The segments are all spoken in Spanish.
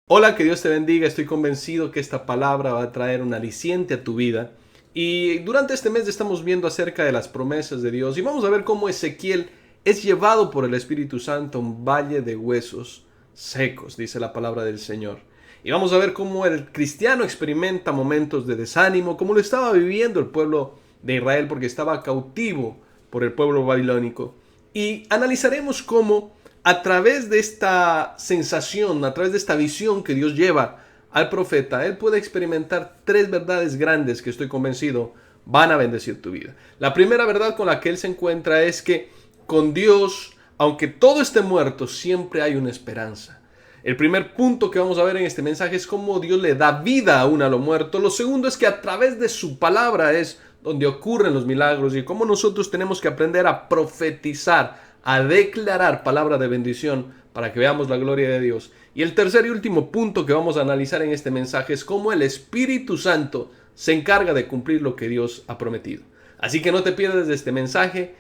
Hola, que Dios te bendiga. Estoy convencido que esta palabra va a traer un aliciente a tu vida. Y durante este mes estamos viendo acerca de las promesas de Dios y vamos a ver cómo Ezequiel es llevado por el Espíritu Santo a un valle de huesos secos, dice la palabra del Señor. Y vamos a ver cómo el cristiano experimenta momentos de desánimo, como lo estaba viviendo el pueblo de Israel porque estaba cautivo por el pueblo babilónico. Y analizaremos cómo a través de esta sensación, a través de esta visión que Dios lleva al profeta, él puede experimentar tres verdades grandes que estoy convencido van a bendecir tu vida. La primera verdad con la que él se encuentra es que con Dios, aunque todo esté muerto, siempre hay una esperanza. El primer punto que vamos a ver en este mensaje es cómo Dios le da vida aún a lo muerto. Lo segundo es que a través de su palabra es donde ocurren los milagros y cómo nosotros tenemos que aprender a profetizar, a declarar palabra de bendición para que veamos la gloria de Dios. Y el tercer y último punto que vamos a analizar en este mensaje es cómo el Espíritu Santo se encarga de cumplir lo que Dios ha prometido. Así que no te pierdas de este mensaje.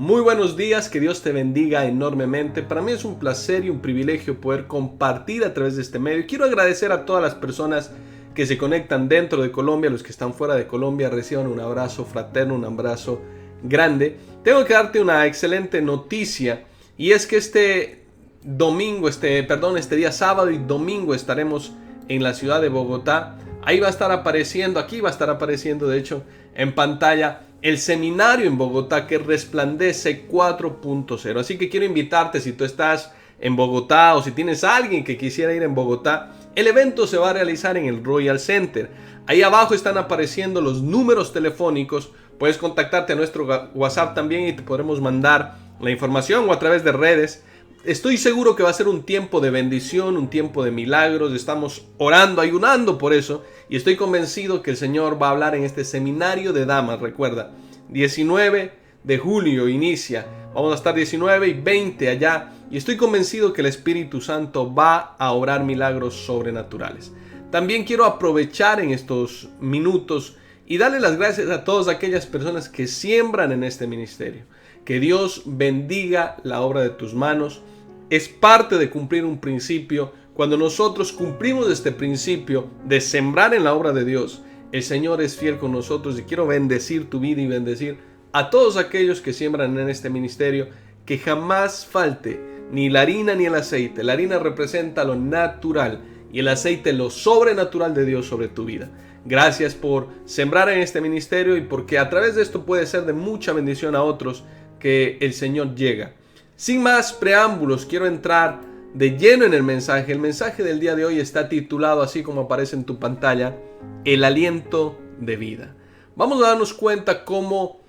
Muy buenos días, que Dios te bendiga enormemente. Para mí es un placer y un privilegio poder compartir a través de este medio. Quiero agradecer a todas las personas que se conectan dentro de Colombia, los que están fuera de Colombia, reciban un abrazo fraterno, un abrazo grande. Tengo que darte una excelente noticia y es que este día sábado y domingo estaremos en la ciudad de Bogotá. Ahí va a estar apareciendo, aquí va a estar apareciendo de hecho en pantalla el seminario en Bogotá que Resplandece 4.0. Así que quiero invitarte, si tú estás en Bogotá o si tienes a alguien que quisiera ir en Bogotá, el evento se va a realizar en el Royal Center. Ahí abajo están apareciendo los números telefónicos. Puedes contactarte a nuestro WhatsApp también y te podremos mandar la información o a través de redes. Estoy seguro que va a ser un tiempo de bendición, un tiempo de milagros. Estamos orando, ayunando por eso. Y estoy convencido que el Señor va a hablar en este seminario de damas. Recuerda, 19 de julio inicia. Vamos a estar 19 y 20 allá. Y estoy convencido que el Espíritu Santo va a obrar milagros sobrenaturales. También quiero aprovechar en estos minutos y darle las gracias a todas aquellas personas que siembran en este ministerio. Que Dios bendiga la obra de tus manos. Es parte de cumplir un principio. Cuando nosotros cumplimos este principio de sembrar en la obra de Dios, el Señor es fiel con nosotros y quiero bendecir tu vida y bendecir a todos aquellos que siembran en este ministerio, que jamás falte ni la harina ni el aceite. La harina representa lo natural y el aceite lo sobrenatural de Dios sobre tu vida. Gracias por sembrar en este ministerio y porque a través de esto puede ser de mucha bendición a otros que el Señor llega. Sin más preámbulos, quiero entrar de lleno en el mensaje. El mensaje del día de hoy está titulado, así como aparece en tu pantalla, El aliento de vida. Vamos a darnos cuenta cómo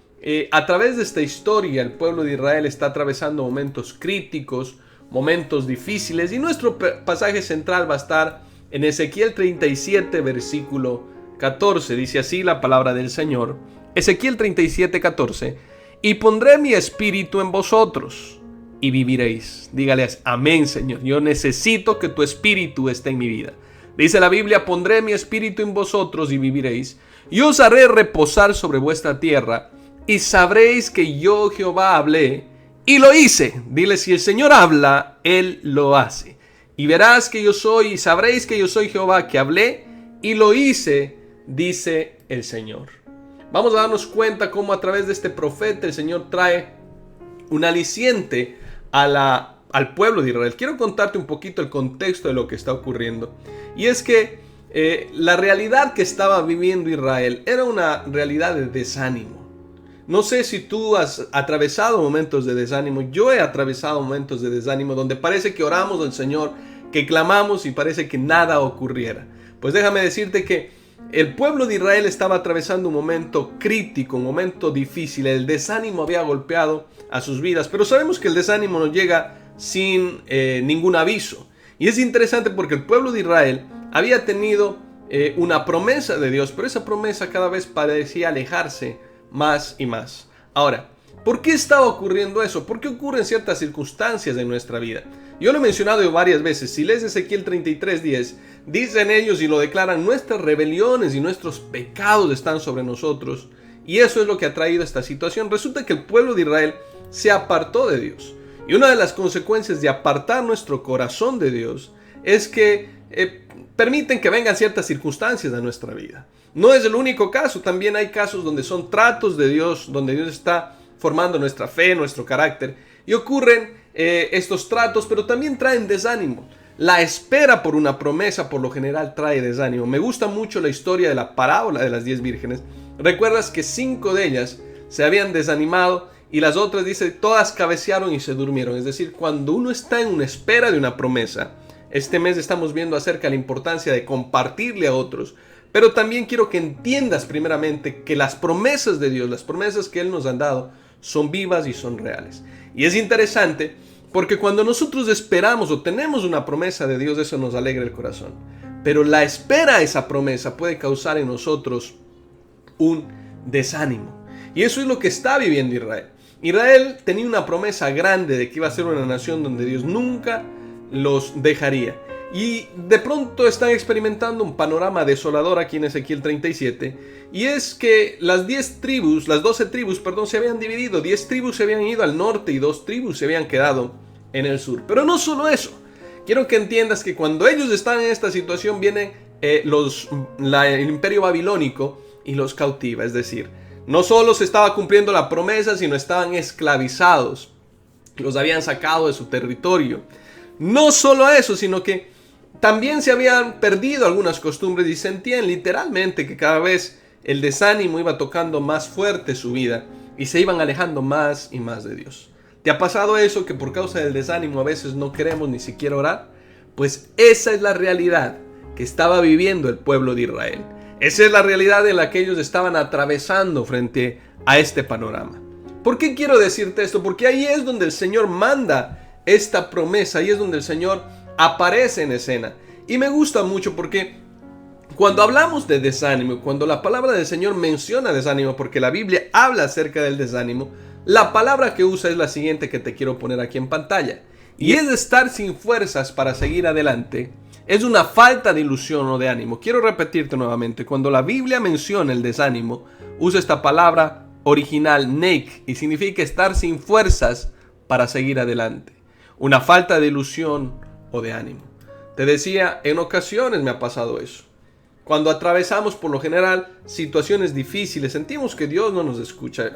a través de esta historia el pueblo de Israel está atravesando momentos críticos, momentos difíciles, y nuestro pasaje central va a estar en Ezequiel 37, versículo 14. Dice así la palabra del Señor. Ezequiel 37, 14. Y pondré mi espíritu en vosotros y viviréis. Dígales, amén, Señor. Yo necesito que tu espíritu esté en mi vida. Dice la Biblia, pondré mi espíritu en vosotros y viviréis. Y os haré reposar sobre vuestra tierra. Y sabréis que yo, Jehová, hablé y lo hice. Dile, si el Señor habla, Él lo hace. Y verás que yo soy, y sabréis que yo soy Jehová, que hablé y lo hice, dice el Señor. Vamos a darnos cuenta cómo a través de este profeta el Señor trae un aliciente a la al pueblo de Israel. Quiero contarte un poquito el contexto de lo que está ocurriendo. Y es que la realidad que estaba viviendo Israel era una realidad de desánimo. No sé si tú has atravesado momentos de desánimo. Yo he atravesado momentos de desánimo donde parece que oramos al Señor, que clamamos y parece que nada ocurriera. Pues déjame decirte que el pueblo de Israel estaba atravesando un momento crítico, un momento difícil. El desánimo había golpeado a sus vidas, pero sabemos que el desánimo no llega sin ningún aviso. Y es interesante porque el pueblo de Israel había tenido una promesa de Dios, pero esa promesa cada vez parecía alejarse más y más. Ahora, ¿por qué estaba ocurriendo eso? ¿Por qué ocurren ciertas circunstancias en nuestra vida? Yo lo he mencionado varias veces. Si lees Ezequiel 33:10, dicen ellos y lo declaran: nuestras rebeliones y nuestros pecados están sobre nosotros. Y eso es lo que ha traído esta situación. Resulta que el pueblo de Israel se apartó de Dios. Y una de las consecuencias de apartar nuestro corazón de Dios es que permiten que vengan ciertas circunstancias a nuestra vida. No es el único caso, también hay casos donde son tratos de Dios, donde Dios está formando nuestra fe, nuestro carácter, y ocurren estos tratos, pero también traen desánimo. La espera por una promesa por lo general trae desánimo. Me gusta mucho la historia de la parábola de las 10 vírgenes. Recuerdas que 5 de ellas se habían desanimado y las otras, dice, todas cabecearon y se durmieron. Es decir, cuando uno está en una espera de una promesa, este mes estamos viendo acerca de la importancia de compartirle a otros, pero también quiero que entiendas primeramente que las promesas de Dios, las promesas que Él nos ha dado, son vivas y son reales. Y es interesante porque cuando nosotros esperamos o tenemos una promesa de Dios, eso nos alegra el corazón. Pero la espera a esa promesa puede causar en nosotros un desánimo. Y eso es lo que está viviendo Israel. Israel tenía una promesa grande de que iba a ser una nación donde Dios nunca los dejaría. Y de pronto están experimentando un panorama desolador aquí en Ezequiel 37. Y es que las 12 tribus, se habían dividido. 10 tribus se habían ido al norte y 2 tribus se habían quedado en el sur. Pero no solo eso. Quiero que entiendas que cuando ellos están en esta situación viene el imperio babilónico y los cautiva. Es decir, no solo se estaba cumpliendo la promesa, sino estaban esclavizados. Los habían sacado de su territorio. No solo eso, sino que también se habían perdido algunas costumbres y sentían literalmente que cada vez el desánimo iba tocando más fuerte su vida y se iban alejando más y más de Dios. ¿Te ha pasado eso, que por causa del desánimo a veces no queremos ni siquiera orar? Pues esa es la realidad que estaba viviendo el pueblo de Israel. Esa es la realidad en la que ellos estaban atravesando frente a este panorama. ¿Por qué quiero decirte esto? Porque ahí es donde el Señor manda esta promesa, ahí es donde el Señor aparece en escena. Y me gusta mucho porque cuando hablamos de desánimo, cuando la palabra del Señor menciona desánimo, porque la Biblia habla acerca del desánimo, la palabra que usa es la siguiente que te quiero poner aquí en pantalla. Y es estar sin fuerzas para seguir adelante. Es una falta de ilusión o de ánimo. Quiero repetirte nuevamente. Cuando la Biblia menciona el desánimo, usa esta palabra original, neik, y significa estar sin fuerzas para seguir adelante. Una falta de ilusión o de ánimo. Te decía, en ocasiones me ha pasado eso. Cuando atravesamos por lo general situaciones difíciles, sentimos que Dios no nos escucha.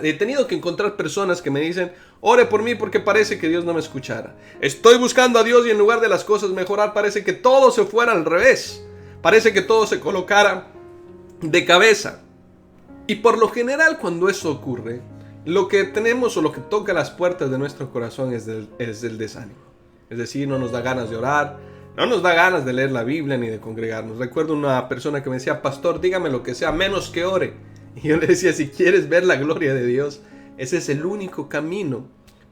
He tenido que encontrar personas que me dicen: ore por mí porque parece que Dios no me escuchara. Estoy buscando a Dios y en lugar de las cosas mejorar, parece que todo se fuera al revés. Parece que todo se colocara de cabeza. Y por lo general, cuando eso ocurre, lo que tenemos o lo que toca las puertas de nuestro corazón es el desánimo. Es decir, no nos da ganas de orar, no nos da ganas de leer la Biblia ni de congregarnos. Recuerdo una persona que me decía: pastor, dígame lo que sea, menos que ore. Y yo le decía: si quieres ver la gloria de Dios, ese es el único camino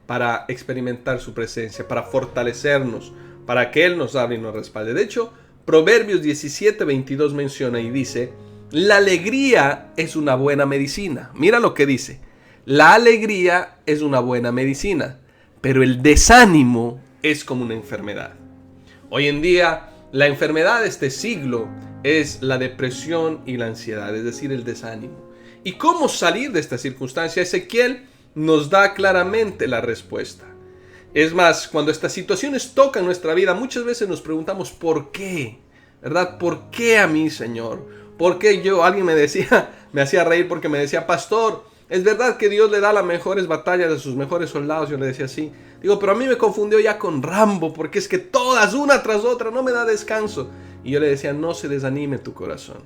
para experimentar su presencia, para fortalecernos, para que Él nos hable y nos respalde. De hecho, Proverbios 17:22 menciona y dice: la alegría es una buena medicina. Mira lo que dice: la alegría es una buena medicina, pero el desánimo es como una enfermedad. Hoy en día, la enfermedad de este siglo es la depresión y la ansiedad, es decir, el desánimo. ¿Y cómo salir de esta circunstancia? Ezequiel nos da claramente la respuesta. Es más, cuando estas situaciones tocan nuestra vida, muchas veces nos preguntamos: ¿por qué? ¿Verdad? ¿Por qué a mí, Señor? ¿Por qué yo? Alguien me hacía reír porque me decía: pastor, ¿es verdad que Dios le da las mejores batallas a sus mejores soldados? Yo le decía: sí. Digo, pero a mí me confundió ya con Rambo, porque es que todas, una tras otra, no me da descanso. Y yo le decía, no se desanime tu corazón.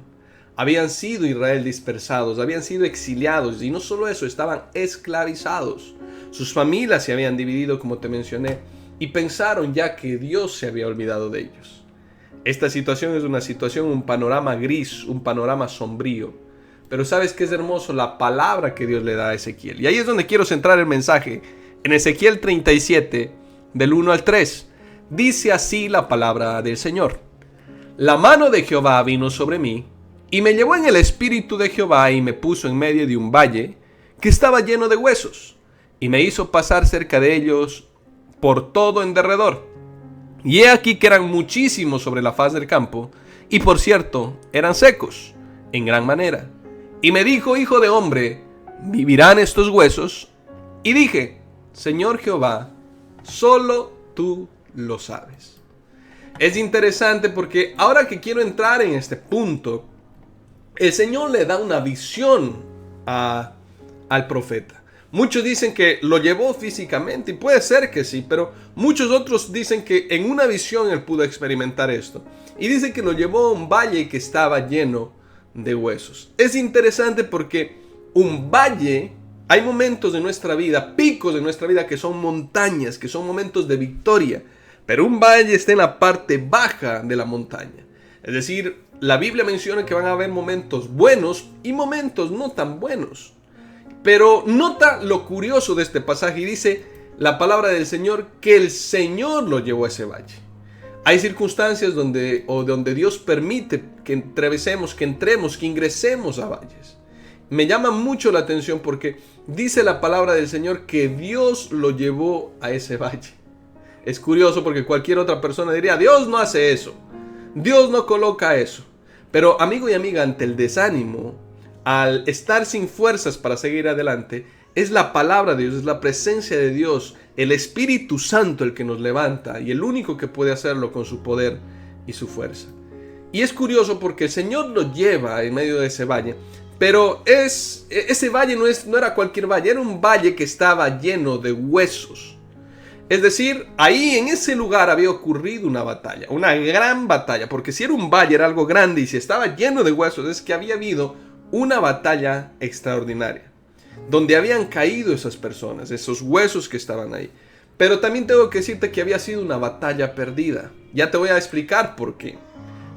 Habían sido Israel dispersados, habían sido exiliados, y no solo eso, estaban esclavizados. Sus familias se habían dividido, como te mencioné, y pensaron ya que Dios se había olvidado de ellos. Esta situación es una situación, un panorama gris, un panorama sombrío. Pero ¿sabes qué es hermoso? La palabra que Dios le da a Ezequiel. Y ahí es donde quiero centrar el mensaje. En Ezequiel 37, del 1 al 3, dice así la palabra del Señor. La mano de Jehová vino sobre mí, y me llevó en el espíritu de Jehová, y me puso en medio de un valle que estaba lleno de huesos, y me hizo pasar cerca de ellos por todo en derredor. Y he aquí que eran muchísimos sobre la faz del campo, y por cierto, eran secos, en gran manera. Y me dijo, hijo de hombre, ¿vivirán estos huesos? Y dije, Señor Jehová, solo tú lo sabes. Es interesante porque ahora que quiero entrar en este punto, el Señor le da una visión al profeta. Muchos dicen que lo llevó físicamente, y puede ser que sí, pero muchos otros dicen que en una visión él pudo experimentar esto. Y dice que lo llevó a un valle que estaba lleno de huesos. Es interesante porque un valle, hay momentos de nuestra vida, picos de nuestra vida que son montañas, que son momentos de victoria, pero un valle está en la parte baja de la montaña. Es decir, la Biblia menciona que van a haber momentos buenos y momentos no tan buenos. Pero nota lo curioso de este pasaje, y dice la palabra del Señor que el Señor lo llevó a ese valle. Hay circunstancias donde Dios permite que atravesemos, que entremos, que ingresemos a valles. Me llama mucho la atención porque dice la palabra del Señor que Dios lo llevó a ese valle. Es curioso porque cualquier otra persona diría, Dios no hace eso, Dios no coloca eso. Pero amigo y amiga, ante el desánimo, al estar sin fuerzas para seguir adelante, es la palabra de Dios, es la presencia de Dios, el Espíritu Santo el que nos levanta, y el único que puede hacerlo con su poder y su fuerza. Y es curioso porque el Señor lo lleva en medio de ese valle, pero ese valle no era cualquier valle, era un valle que estaba lleno de huesos. Es decir, ahí en ese lugar había ocurrido una batalla, una gran batalla, porque si era un valle era algo grande, y si estaba lleno de huesos es que había habido una batalla extraordinaria, donde habían caído esas personas, esos huesos que estaban ahí. Pero también tengo que decirte que había sido una batalla perdida. Ya te voy a explicar por qué.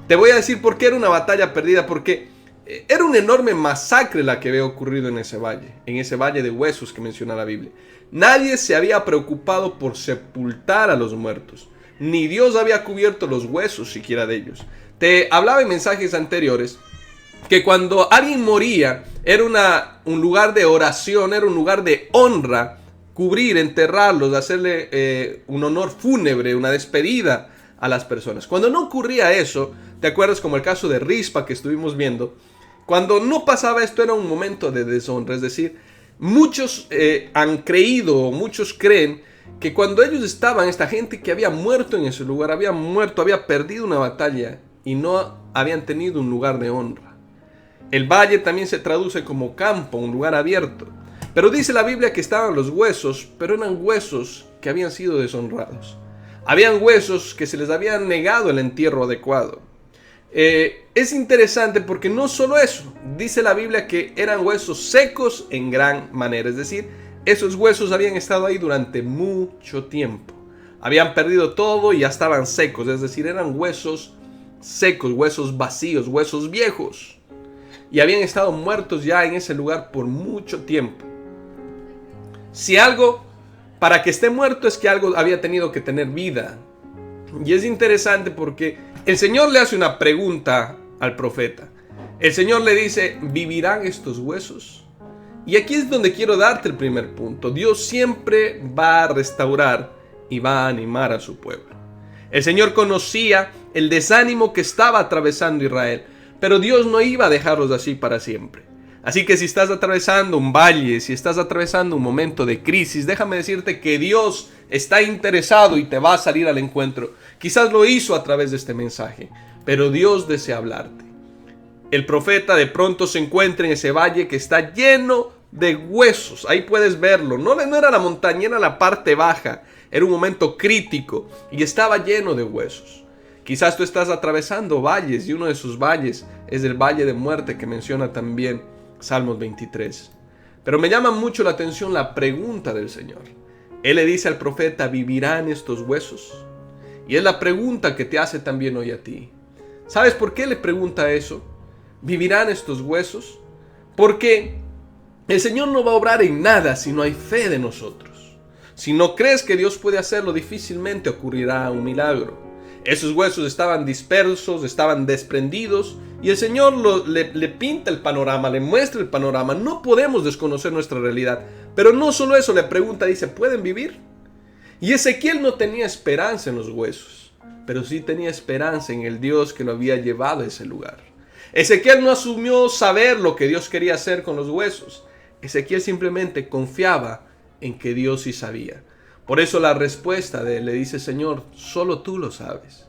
Te voy a decir por qué era una batalla perdida, porque era una enorme masacre la que había ocurrido en ese valle de huesos que menciona la Biblia. Nadie se había preocupado por sepultar a los muertos, ni Dios había cubierto los huesos siquiera de ellos. Te hablaba en mensajes anteriores que cuando alguien moría era un lugar de oración, era un lugar de honra, cubrir, enterrarlos, hacerle un honor fúnebre, una despedida a las personas. Cuando no ocurría eso, ¿te acuerdas como el caso de Rispa que estuvimos viendo? Cuando no pasaba esto era un momento de deshonra, es decir, muchos han creído, muchos creen que cuando ellos estaban, esta gente que había muerto en ese lugar, había perdido una batalla y no habían tenido un lugar de honra. El valle también se traduce como campo, un lugar abierto. Pero dice la Biblia que estaban los huesos, pero eran huesos que habían sido deshonrados. Habían huesos que se les había negado el entierro adecuado. Es interesante porque no solo eso, dice la Biblia que eran huesos secos en gran manera. Es decir, esos huesos habían estado ahí durante mucho tiempo. Habían perdido todo y ya estaban secos. Es decir, eran huesos secos, huesos vacíos, huesos viejos. Y habían estado muertos ya en ese lugar por mucho tiempo. Si algo, para que esté muerto es que algo había tenido que tener vida. Y es interesante porque el Señor le hace una pregunta al profeta. El Señor le dice, ¿vivirán estos huesos? Y aquí es donde quiero darte el primer punto. Dios siempre va a restaurar y va a animar a su pueblo. El Señor conocía el desánimo que estaba atravesando Israel, pero Dios no iba a dejarlos así para siempre. Así que si estás atravesando un valle, si estás atravesando un momento de crisis, déjame decirte que Dios está interesado y te va a salir al encuentro. Quizás lo hizo a través de este mensaje, pero Dios desea hablarte. El profeta de pronto se encuentra en ese valle que está lleno de huesos. Ahí puedes verlo. No era la montaña, era la parte baja. Era un momento crítico y estaba lleno de huesos. Quizás tú estás atravesando valles y uno de esos valles es el valle de muerte que menciona también Salmos 23. Pero me llama mucho la atención la pregunta del Señor. Él le dice al profeta, ¿vivirán estos huesos? Y es la pregunta que te hace también hoy a ti. ¿Sabes por qué le pregunta eso? ¿Vivirán estos huesos? Porque el Señor no va a obrar en nada si no hay fe de nosotros. Si no crees que Dios puede hacerlo, difícilmente ocurrirá un milagro. Esos huesos estaban dispersos, estaban desprendidos, y el Señor le pinta el panorama, le muestra el panorama. No podemos desconocer nuestra realidad. Pero no solo eso, le pregunta, dice, ¿pueden vivir? Y Ezequiel no tenía esperanza en los huesos, pero sí tenía esperanza en el Dios que lo había llevado a ese lugar. Ezequiel no asumió saber lo que Dios quería hacer con los huesos. Ezequiel simplemente confiaba en que Dios sí sabía. Por eso la respuesta de él le dice, Señor, solo tú lo sabes.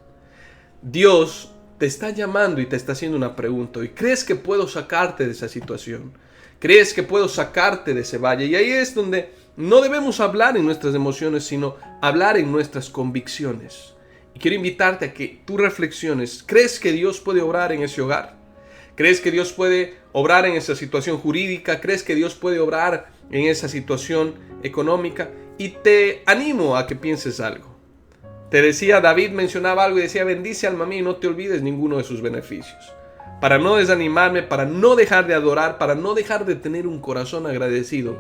Dios te está llamando y te está haciendo una pregunta. ¿Y crees que puedo sacarte de esa situación? ¿Crees que puedo sacarte de ese valle? Y ahí es donde no debemos hablar en nuestras emociones, sino hablar en nuestras convicciones. Y quiero invitarte a que tú reflexiones. ¿Crees que Dios puede obrar en ese hogar? ¿Crees que Dios puede obrar en esa situación jurídica? ¿Crees que Dios puede obrar en esa situación económica? Y te animo a que pienses algo. Te decía, David mencionaba algo y decía, bendice alma mía y no te olvides ninguno de sus beneficios. Para no desanimarme, para no dejar de adorar, para no dejar de tener un corazón agradecido.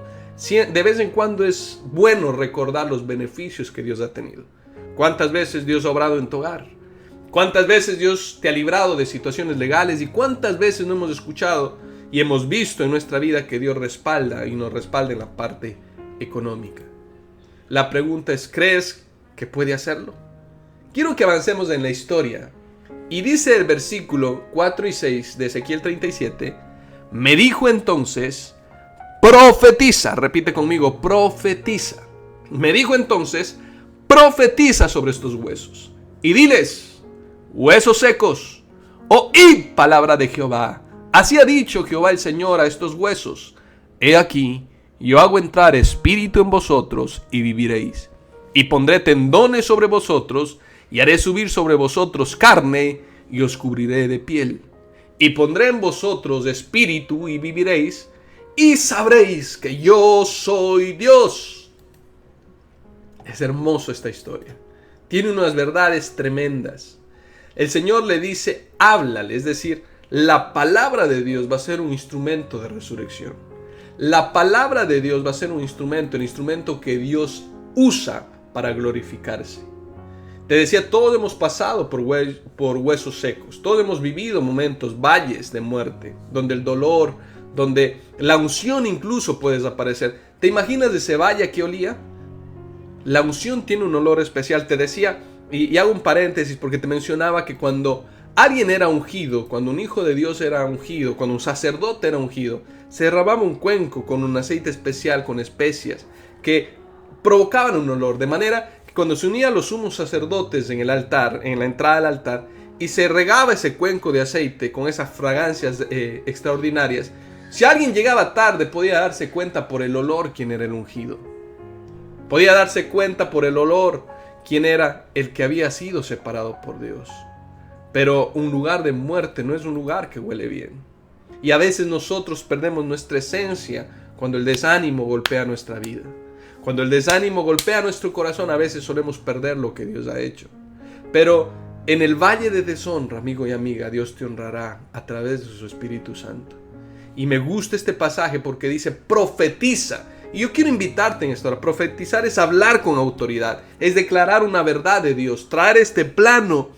De vez en cuando es bueno recordar los beneficios que Dios ha tenido. ¿Cuántas veces Dios ha obrado en tu hogar? ¿Cuántas veces Dios te ha librado de situaciones legales? ¿Y cuántas veces no hemos escuchado y hemos visto en nuestra vida que Dios respalda y nos respalda en la parte económica? La pregunta es, ¿crees que puede hacerlo? Quiero que avancemos en la historia. Y dice el versículo 4 y 6 de Ezequiel 37, me dijo entonces, profetiza, repite conmigo, profetiza. Me dijo entonces, profetiza sobre estos huesos y diles, huesos secos, oíd palabra de Jehová. Así ha dicho Jehová el Señor a estos huesos, he aquí, yo hago entrar espíritu en vosotros y viviréis. Y pondré tendones sobre vosotros y haré subir sobre vosotros carne y os cubriré de piel. Y pondré en vosotros espíritu y viviréis y sabréis que yo soy Dios. Es hermoso esta historia. Tiene unas verdades tremendas. El Señor le dice, háblale, es decir, la palabra de Dios va a ser un instrumento de resurrección. La palabra de Dios va a ser un instrumento, el instrumento que Dios usa para glorificarse. Te decía, todos hemos pasado por huesos secos, todos hemos vivido momentos, valles de muerte, donde el dolor, donde la unción incluso puede desaparecer. ¿Te imaginas ese valle que olía? La unción tiene un olor especial. Te decía, y hago un paréntesis porque te mencionaba que cuando alguien era ungido, cuando un hijo de Dios era ungido, cuando un sacerdote era ungido, se derramaba un cuenco con un aceite especial, con especias, que provocaban un olor, de manera que cuando se unían los sumos sacerdotes en el altar, en la entrada del altar, y se regaba ese cuenco de aceite con esas fragancias extraordinarias, si alguien llegaba tarde podía darse cuenta por el olor quién era el ungido. Podía darse cuenta por el olor quién era el que había sido separado por Dios. Pero un lugar de muerte no es un lugar que huele bien. Y a veces nosotros perdemos nuestra esencia cuando el desánimo golpea nuestra vida. Cuando el desánimo golpea nuestro corazón, a veces solemos perder lo que Dios ha hecho. Pero en el valle de deshonra, amigo y amiga, Dios te honrará a través de su Espíritu Santo. Y me gusta este pasaje porque dice, profetiza. Y yo quiero invitarte en esto. Profetizar es hablar con autoridad, es declarar una verdad de Dios, traer este plano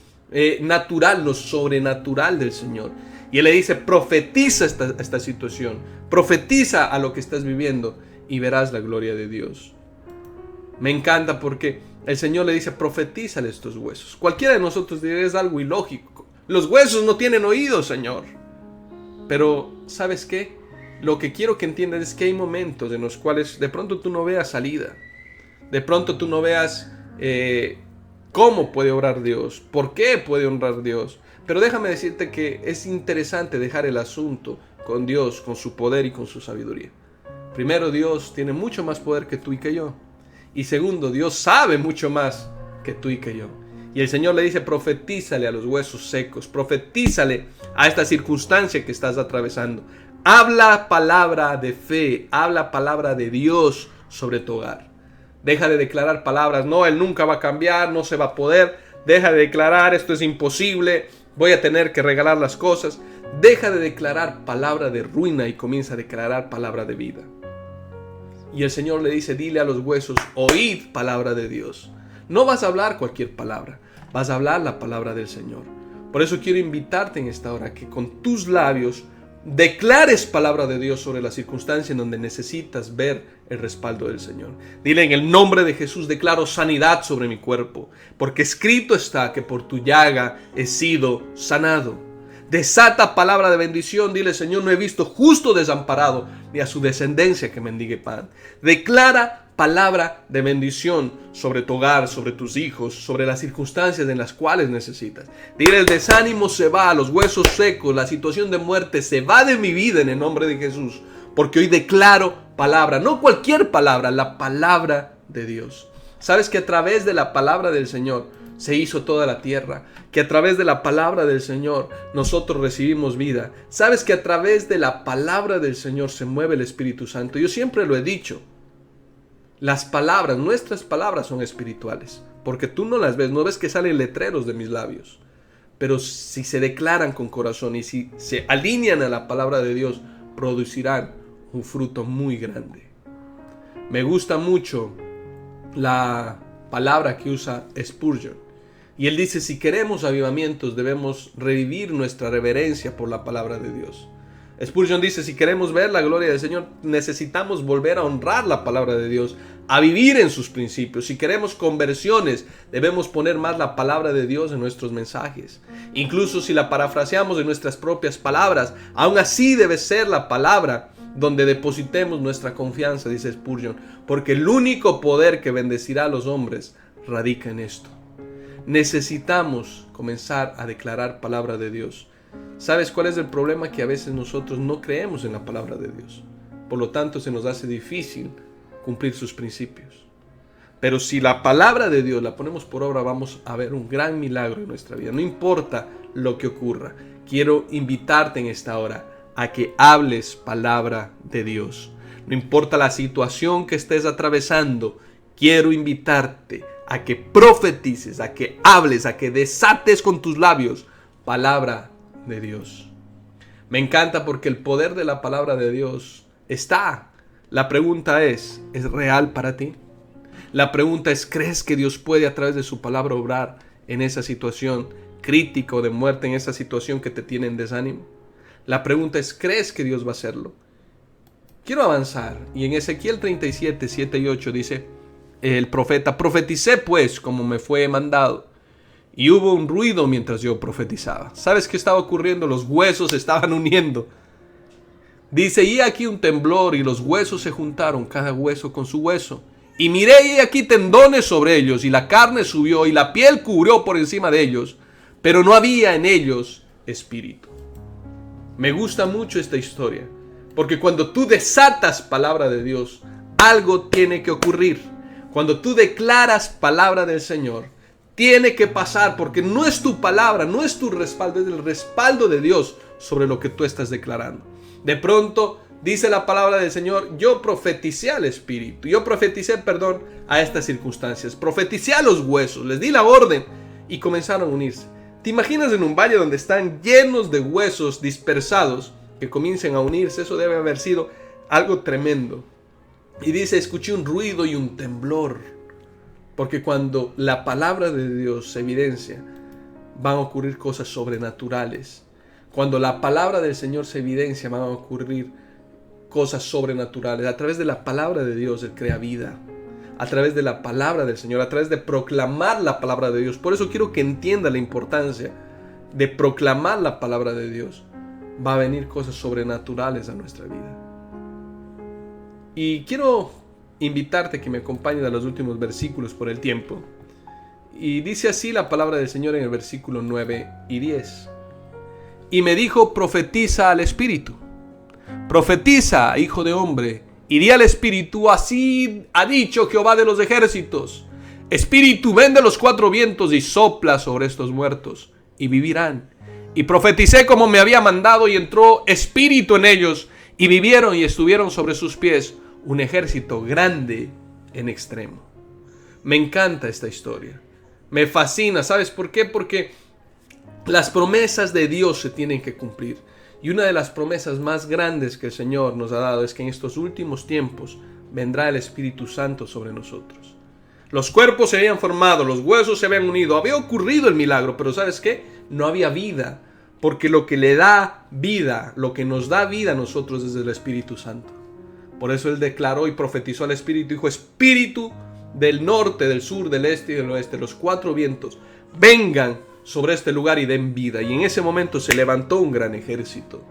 natural, lo sobrenatural del Señor. Y Él le dice, profetiza esta situación, profetiza a lo que estás viviendo y verás la gloria de Dios. Me encanta porque el Señor le dice, profetízale estos huesos. Cualquiera de nosotros diría, es algo ilógico. Los huesos no tienen oídos, Señor. Pero, ¿sabes qué? Lo que quiero que entiendas es que hay momentos en los cuales de pronto tú no veas salida. De pronto tú no veas cómo puede obrar Dios, por qué puede honrar Dios. Pero déjame decirte que es interesante dejar el asunto con Dios, con su poder y con su sabiduría. Primero, Dios tiene mucho más poder que tú y que yo. Y segundo, Dios sabe mucho más que tú y que yo. Y el Señor le dice, profetízale a los huesos secos, profetízale a esta circunstancia que estás atravesando. Habla palabra de fe, habla palabra de Dios sobre tu hogar. Deja de declarar palabras, no, Él nunca va a cambiar, no se va a poder. Deja de declarar, esto es imposible, voy a tener que regalar las cosas. Deja de declarar palabra de ruina y comienza a declarar palabra de vida. Y el Señor le dice, dile a los huesos, oíd palabra de Dios. No vas a hablar cualquier palabra, vas a hablar la palabra del Señor. Por eso quiero invitarte en esta hora que con tus labios declares palabra de Dios sobre la circunstancia en donde necesitas ver el respaldo del Señor. Dile, en el nombre de Jesús declaro sanidad sobre mi cuerpo, porque escrito está que por tu llaga he sido sanado. Desata palabra de bendición. Dile, Señor, no he visto justo desamparado, ni a su descendencia que mendigue pan. Declara palabra de bendición sobre tu hogar, sobre tus hijos, sobre las circunstancias en las cuales necesitas. Dile, el desánimo se va, los huesos secos, la situación de muerte se va de mi vida en el nombre de Jesús, porque hoy declaro palabra, no cualquier palabra, la palabra de Dios. Sabes que a través de la palabra del Señor se hizo toda la tierra, que a través de la palabra del Señor nosotros recibimos vida. Sabes que a través de la palabra del Señor se mueve el Espíritu Santo. Yo siempre lo he dicho. Las palabras, nuestras palabras son espirituales, porque tú no las ves, no ves que salen letreros de mis labios, pero si se declaran con corazón y si se alinean a la palabra de Dios, producirán un fruto muy grande. Me gusta mucho la palabra que usa Spurgeon, y él dice, si queremos avivamientos debemos revivir nuestra reverencia por la palabra de Dios. Spurgeon dice, si queremos ver la gloria del Señor, necesitamos volver a honrar la palabra de Dios, a vivir en sus principios. Si queremos conversiones, debemos poner más la palabra de Dios en nuestros mensajes. Incluso si la parafraseamos en nuestras propias palabras, aún así debe ser la palabra donde depositemos nuestra confianza, dice Spurgeon, porque el único poder que bendecirá a los hombres radica en esto. Necesitamos comenzar a declarar palabra de Dios. ¿Sabes cuál es el problema? Que a veces nosotros no creemos en la palabra de Dios. Por lo tanto, se nos hace difícil cumplir sus principios. Pero si la palabra de Dios la ponemos por obra, vamos a ver un gran milagro en nuestra vida. No importa lo que ocurra. Quiero invitarte en esta hora a que hables palabra de Dios. No importa la situación que estés atravesando, quiero invitarte a que profetices, a que hables, a que desates con tus labios palabra de Dios. Me encanta porque el poder de la palabra de Dios está. La pregunta ¿es real para ti? La pregunta es, ¿crees que Dios puede a través de su palabra obrar en esa situación crítica o de muerte, en esa situación que te tiene en desánimo? La pregunta es, ¿crees que Dios va a hacerlo? Quiero avanzar, y en Ezequiel 37, 7 y 8 dice el profeta, profeticé pues como me fue mandado, y hubo un ruido mientras yo profetizaba. ¿Sabes qué estaba ocurriendo? Los huesos se estaban uniendo. Dice, y aquí un temblor, y los huesos se juntaron, cada hueso con su hueso. Y miré, y aquí tendones sobre ellos, y la carne subió, y la piel cubrió por encima de ellos, pero no había en ellos espíritu. Me gusta mucho esta historia, porque cuando tú desatas palabra de Dios, algo tiene que ocurrir. Cuando tú declaras palabra del Señor, tiene que pasar, porque no es tu palabra, no es tu respaldo, es el respaldo de Dios sobre lo que tú estás declarando. De pronto, dice la palabra del Señor, yo profeticé al Espíritu, a estas circunstancias, profeticé a los huesos, les di la orden y comenzaron a unirse. ¿Te imaginas en un valle donde están llenos de huesos dispersados que comiencen a unirse? Eso debe haber sido algo tremendo. Y dice, escuché un ruido y un temblor. Porque cuando la palabra de Dios se evidencia, van a ocurrir cosas sobrenaturales. Cuando la palabra del Señor se evidencia, van a ocurrir cosas sobrenaturales. A través de la palabra de Dios, Él crea vida. A través de la palabra del Señor, a través de proclamar la palabra de Dios. Por eso quiero que entienda la importancia de proclamar la palabra de Dios. Va a venir cosas sobrenaturales a nuestra vida. Y quiero invitarte a que me acompañes a los últimos versículos por el tiempo. Y dice así la palabra del Señor en el versículo 9 y 10. Y me dijo, profetiza al Espíritu. Profetiza, hijo de hombre, Y di al espíritu, así ha dicho Jehová de los ejércitos: Espíritu, ven de los cuatro vientos y sopla sobre estos muertos, y vivirán. Y profeticé como me había mandado, y entró espíritu en ellos, y vivieron y estuvieron sobre sus pies un ejército grande en extremo. Me encanta esta historia. Me fascina. ¿Sabes por qué? Porque las promesas de Dios se tienen que cumplir. Y una de las promesas más grandes que el Señor nos ha dado es que en estos últimos tiempos vendrá el Espíritu Santo sobre nosotros. Los cuerpos se habían formado, los huesos se habían unido, había ocurrido el milagro, pero ¿sabes qué? No había vida, porque lo que le da vida, lo que nos da vida a nosotros es el Espíritu Santo. Por eso Él declaró y profetizó al Espíritu, dijo: Espíritu del norte, del sur, del este y del oeste, los cuatro vientos, vengan sobre este lugar y den vida. Y en ese momento se levantó un gran ejército.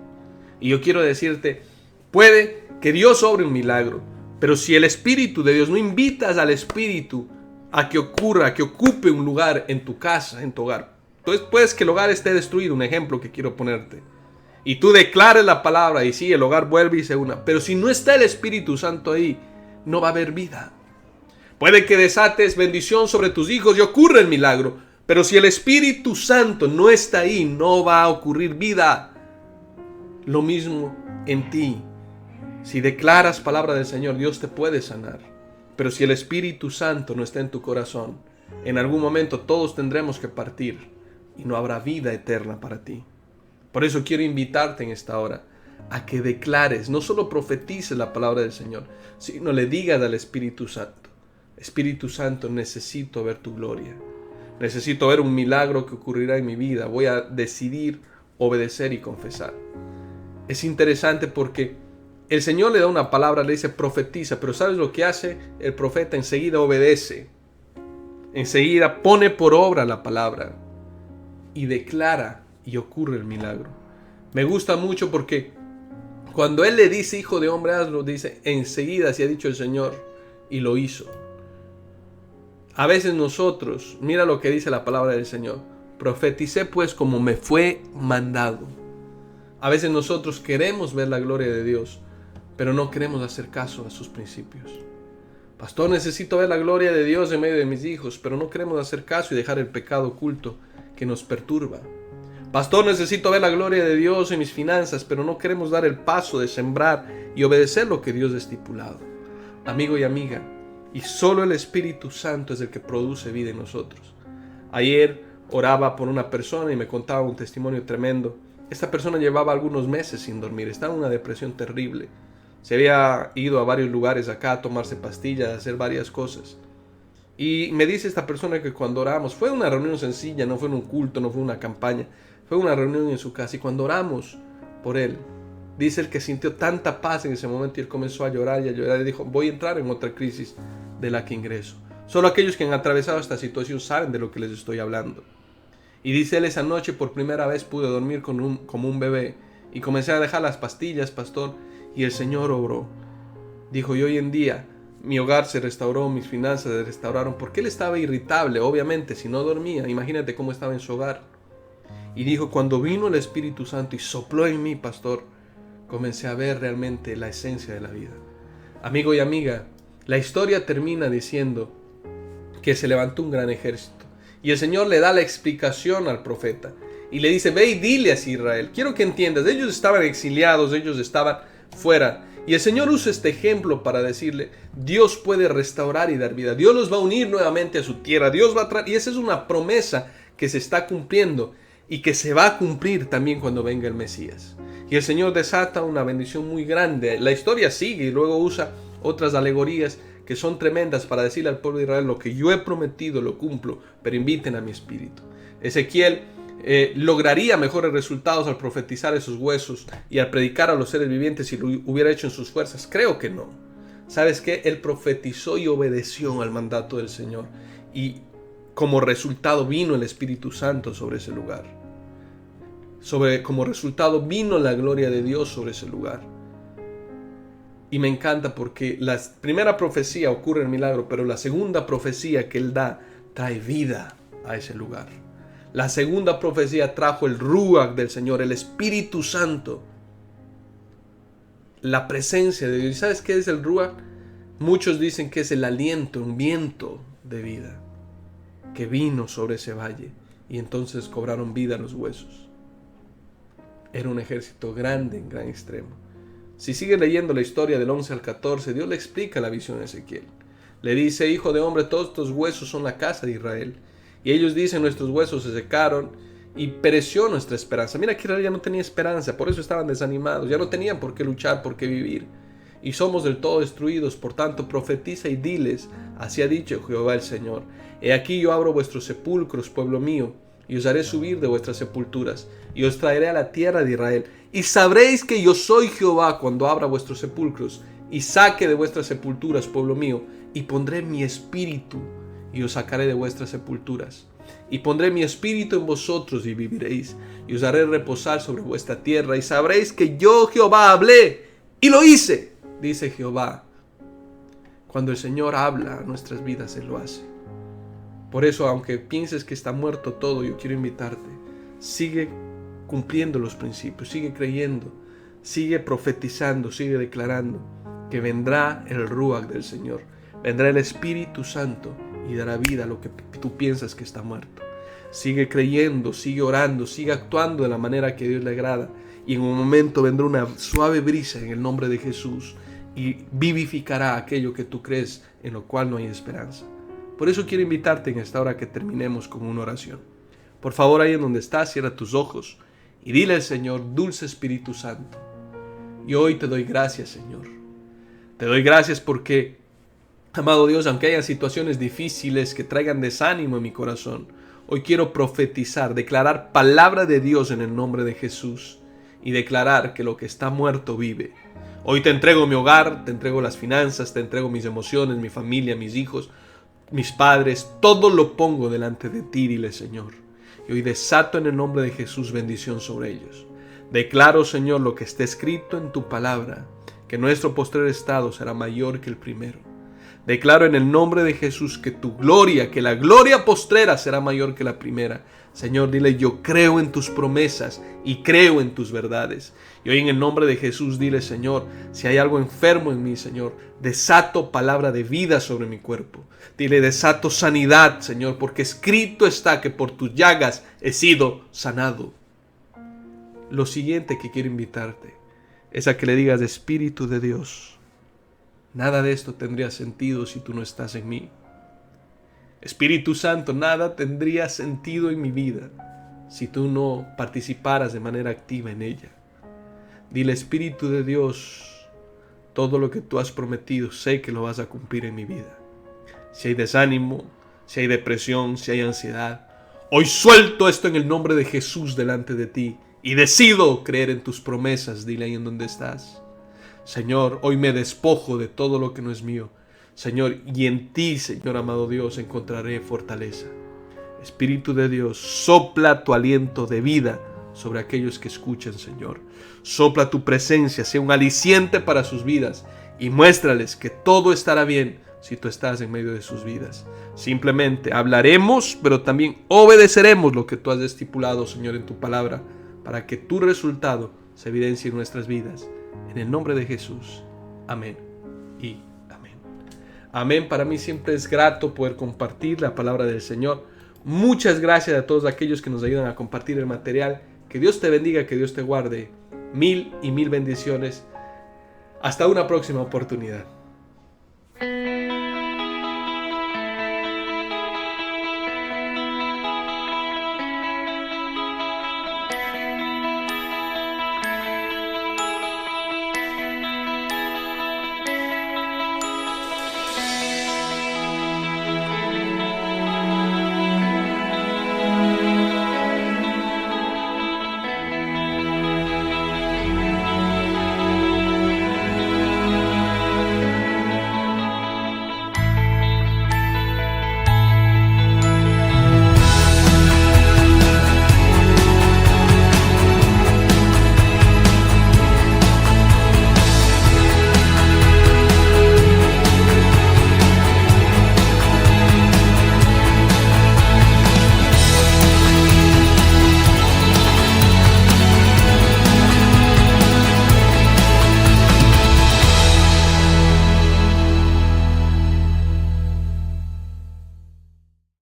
Y yo quiero decirte, puede que Dios obre un milagro, pero si el Espíritu de Dios, no invitas al Espíritu a que ocurra, a que ocupe un lugar en tu casa, en tu hogar, entonces puedes que el hogar esté destruido, un ejemplo que quiero ponerte, y tú declares la palabra y sí, el hogar vuelve y se una, pero si no está el Espíritu Santo ahí, no va a haber vida. Puede que desates bendición sobre tus hijos y ocurra el milagro, pero si el Espíritu Santo no está ahí, no va a ocurrir vida. Lo mismo en ti. Si declaras palabra del Señor, Dios te puede sanar. Pero si el Espíritu Santo no está en tu corazón, en algún momento todos tendremos que partir y no habrá vida eterna para ti. Por eso quiero invitarte en esta hora a que declares, no solo profetices la palabra del Señor, sino le digas al Espíritu Santo: Espíritu Santo, necesito ver tu gloria. Necesito ver un milagro que ocurrirá en mi vida. Voy a decidir obedecer y confesar. Es interesante porque el Señor le da una palabra, le dice profetiza, pero ¿sabes lo que hace el profeta? Enseguida obedece. Enseguida pone por obra la palabra y declara, y ocurre el milagro. Me gusta mucho porque cuando Él le dice: hijo de hombre, hazlo, dice enseguida, así ha dicho el Señor, y lo hizo. A veces nosotros, mira lo que dice la palabra del Señor: profeticé pues como me fue mandado. A veces nosotros queremos ver la gloria de Dios, pero no queremos hacer caso a sus principios. Pastor, necesito ver la gloria de Dios en medio de mis hijos, pero no queremos hacer caso y dejar el pecado oculto que nos perturba. Pastor, necesito ver la gloria de Dios en mis finanzas, pero no queremos dar el paso de sembrar y obedecer lo que Dios ha estipulado. Amigo y amiga, y solo el Espíritu Santo es el que produce vida en nosotros. Ayer oraba por una persona y me contaba un testimonio tremendo. Esta persona llevaba algunos meses sin dormir, estaba en una depresión terrible. Se había ido a varios lugares acá a tomarse pastillas, a hacer varias cosas. Y me dice esta persona que cuando oramos, fue una reunión sencilla, no fue en un culto, no fue una campaña, fue una reunión en su casa. Y cuando oramos por él, dice él que sintió tanta paz en ese momento y él comenzó a llorar y dijo: voy a entrar en otra crisis de la que ingreso. Solo aquellos que han atravesado esta situación saben de lo que les estoy hablando. Y dice él: esa noche por primera vez pude dormir como un bebé y comencé a dejar las pastillas, pastor, y el Señor obró. Dijo: y hoy en día mi hogar se restauró, mis finanzas se restauraron, porque él estaba irritable, obviamente, si no dormía. Imagínate cómo estaba en su hogar. Y dijo: cuando vino el Espíritu Santo y sopló en mí, pastor, comencé a ver realmente la esencia de la vida. Amigo y amiga, la historia termina diciendo que se levantó un gran ejército. Y el Señor le da la explicación al profeta. Y le dice: ve y dile a Israel. Quiero que entiendas, ellos estaban exiliados, ellos estaban fuera. Y el Señor usa este ejemplo para decirle: Dios puede restaurar y dar vida. Dios los va a unir nuevamente a su tierra. Dios va a traer, y esa es una promesa que se está cumpliendo y que se va a cumplir también cuando venga el Mesías. Y el Señor desata una bendición muy grande. La historia sigue y luego usa otras alegorías que son tremendas para decirle al pueblo de Israel: lo que yo he prometido lo cumplo, pero inviten a mi espíritu. Ezequiel lograría mejores resultados al profetizar esos huesos y al predicar a los seres vivientes si lo hubiera hecho en sus fuerzas. Creo que no. ¿Sabes qué? Él profetizó y obedeció al mandato del Señor, y como resultado vino el Espíritu Santo sobre ese lugar. Como resultado vino la gloria de Dios sobre ese lugar. Y me encanta porque la primera profecía ocurre el milagro, pero la segunda profecía que él da trae vida a ese lugar. La segunda profecía trajo el Ruach del Señor, el Espíritu Santo. la presencia de Dios. ¿Y sabes qué es el Ruach? Muchos dicen que es el aliento, un viento de vida que vino sobre ese valle y entonces cobraron vida los huesos. Era un ejército grande en gran extremo. Si sigue leyendo la historia del 11 al 14, Dios le explica la visión a Ezequiel. Le dice: hijo de hombre, todos estos huesos son la casa de Israel. Y ellos dicen: nuestros huesos se secaron y pereció nuestra esperanza. Mira que Israel ya no tenía esperanza, por eso estaban desanimados. Ya no tenían por qué luchar, por qué vivir. Y somos del todo destruidos. Por tanto, profetiza y diles: así ha dicho Jehová el Señor. He aquí yo abro vuestros sepulcros, pueblo mío, y os haré subir de vuestras sepulturas, y os traeré a la tierra de Israel. Y sabréis que yo soy Jehová cuando abra vuestros sepulcros, y saque de vuestras sepulturas, pueblo mío, y pondré mi espíritu, y os sacaré de vuestras sepulturas. Y pondré mi espíritu en vosotros, y viviréis, y os haré reposar sobre vuestra tierra, y sabréis que yo Jehová hablé, y lo hice, dice Jehová. Cuando el Señor habla a nuestras vidas, Él lo hace. Por eso, aunque pienses que está muerto todo, yo quiero invitarte: sigue cumpliendo los principios, sigue creyendo, sigue profetizando, sigue declarando que vendrá el Ruach del Señor, vendrá el Espíritu Santo y dará vida a lo que tú piensas que está muerto. Sigue creyendo, sigue orando, sigue actuando de la manera que a Dios le agrada, y en un momento vendrá una suave brisa en el nombre de Jesús y vivificará aquello que tú crees en lo cual no hay esperanza. Por eso quiero invitarte en esta hora que terminemos con una oración. Por favor, ahí en donde estás, cierra tus ojos y dile al Señor: dulce Espíritu Santo, y hoy te doy gracias, Señor. Te doy gracias porque, amado Dios, aunque haya situaciones difíciles que traigan desánimo en mi corazón, hoy quiero profetizar, declarar palabra de Dios en el nombre de Jesús y declarar que lo que está muerto vive. Hoy te entrego mi hogar, te entrego las finanzas, te entrego mis emociones, mi familia, mis hijos, mis padres, todo lo pongo delante de ti, dile Señor. Y hoy desato en el nombre de Jesús bendición sobre ellos. Declaro, Señor, lo que está escrito en tu palabra, que nuestro postrer estado será mayor que el primero. Declaro en el nombre de Jesús que tu gloria, que la gloria postrera será mayor que la primera. Señor, dile: yo creo en tus promesas y creo en tus verdades. Y hoy en el nombre de Jesús dile: Señor, si hay algo enfermo en mí, Señor, desato palabra de vida sobre mi cuerpo. Dile: desato sanidad, Señor, porque escrito está que por tus llagas he sido sanado. Lo siguiente que quiero invitarte es a que le digas: Espíritu de Dios, nada de esto tendría sentido si tú no estás en mí. Espíritu Santo, nada tendría sentido en mi vida si tú no participaras de manera activa en ella. Dile: Espíritu de Dios, todo lo que tú has prometido sé que lo vas a cumplir en mi vida. Si hay desánimo, si hay depresión, si hay ansiedad, hoy suelto esto en el nombre de Jesús delante de ti y decido creer en tus promesas. Dile ahí en donde estás: Señor, hoy me despojo de todo lo que no es mío. Señor, y en ti, Señor amado Dios, encontraré fortaleza. Espíritu de Dios, sopla tu aliento de vida sobre aquellos que escuchan, Señor. Sopla tu presencia, sea un aliciente para sus vidas y muéstrales que todo estará bien si tú estás en medio de sus vidas. Simplemente hablaremos, pero también obedeceremos lo que tú has estipulado, Señor, en tu palabra, para que tu resultado se evidencie en nuestras vidas. En el nombre de Jesús. Amén y amén. Amén. Para mí siempre es grato poder compartir la palabra del Señor. Muchas gracias a todos aquellos que nos ayudan a compartir el material. Que Dios te bendiga, que Dios te guarde. Mil y mil bendiciones. Hasta una próxima oportunidad.